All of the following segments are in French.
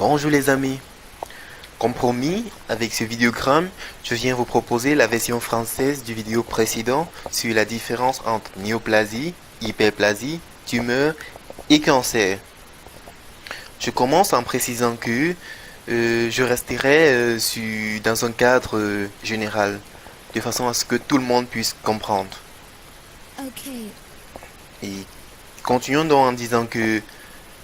Bonjour les amis, comme promis, avec ce vidéogramme, je viens vous proposer la version française du vidéo précédent sur la différence entre néoplasie, hyperplasie, tumeur et cancer. Je commence en précisant que je resterai dans un cadre général, de façon à ce que tout le monde puisse comprendre. Okay. Et continuons donc en disant que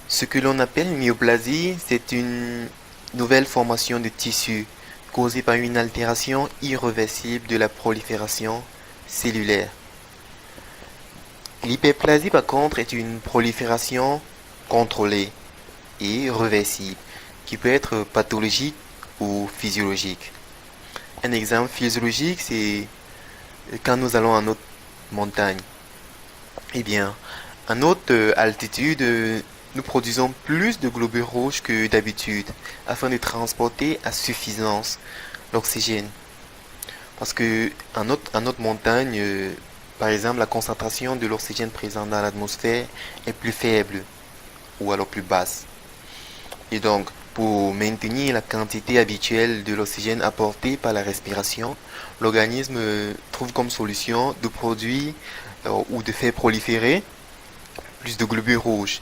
ce que l'on appelle une néoplasie, c'est une nouvelle formation de tissu causée par une altération irréversible de la prolifération cellulaire. L'hyperplasie, par contre, est une prolifération contrôlée et réversible qui peut être pathologique ou physiologique. Un exemple physiologique, c'est quand nous allons en haute montagne. Eh bien, en haute altitude, nous produisons plus de globules rouges que d'habitude afin de transporter à suffisance l'oxygène. Parce que en haute montagne, par exemple, la concentration de l'oxygène présent dans l'atmosphère est plus faible ou alors plus basse. Et donc, pour maintenir la quantité habituelle de l'oxygène apporté par la respiration, l'organisme trouve comme solution de produire ou de faire proliférer plus de globules rouges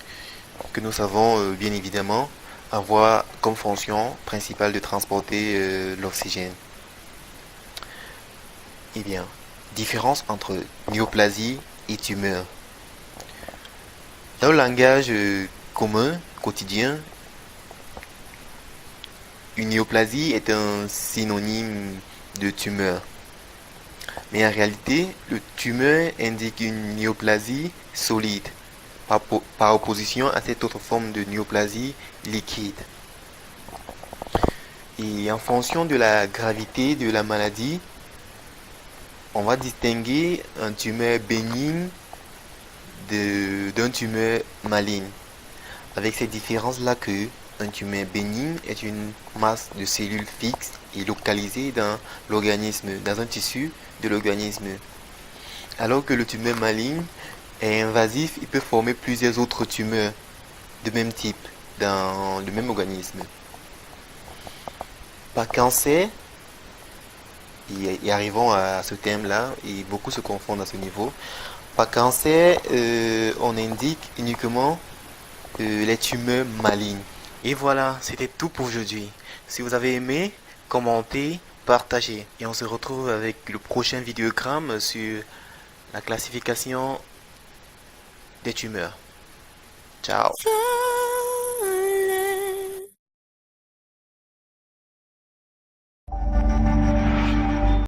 que nous savons bien évidemment avoir comme fonction principale de transporter l'oxygène. Eh bien, différence entre néoplasie et tumeur. Dans le langage commun, quotidien, une néoplasie est un synonyme de tumeur. Mais en réalité, le tumeur indique une néoplasie solide, par opposition à cette autre forme de néoplasie liquide. Et en fonction de la gravité de la maladie, on va distinguer un tumeur bénigne d'un tumeur maligne. Avec cette différence-là que un tumeur bénigne est une masse de cellules fixes et localisée dans l'organisme, dans un tissu de l'organisme. Alors que le tumeur maligne est invasif, il peut former plusieurs autres tumeurs de même type dans le même organisme. Par cancer, et arrivons à ce thème-là, et beaucoup se confondent à ce niveau. Par cancer, on indique uniquement les tumeurs malignes. Et voilà, c'était tout pour aujourd'hui. Si vous avez aimé, commentez, partagez. Et on se retrouve avec le prochain vidéogramme sur la classification des tumeurs. Ciao.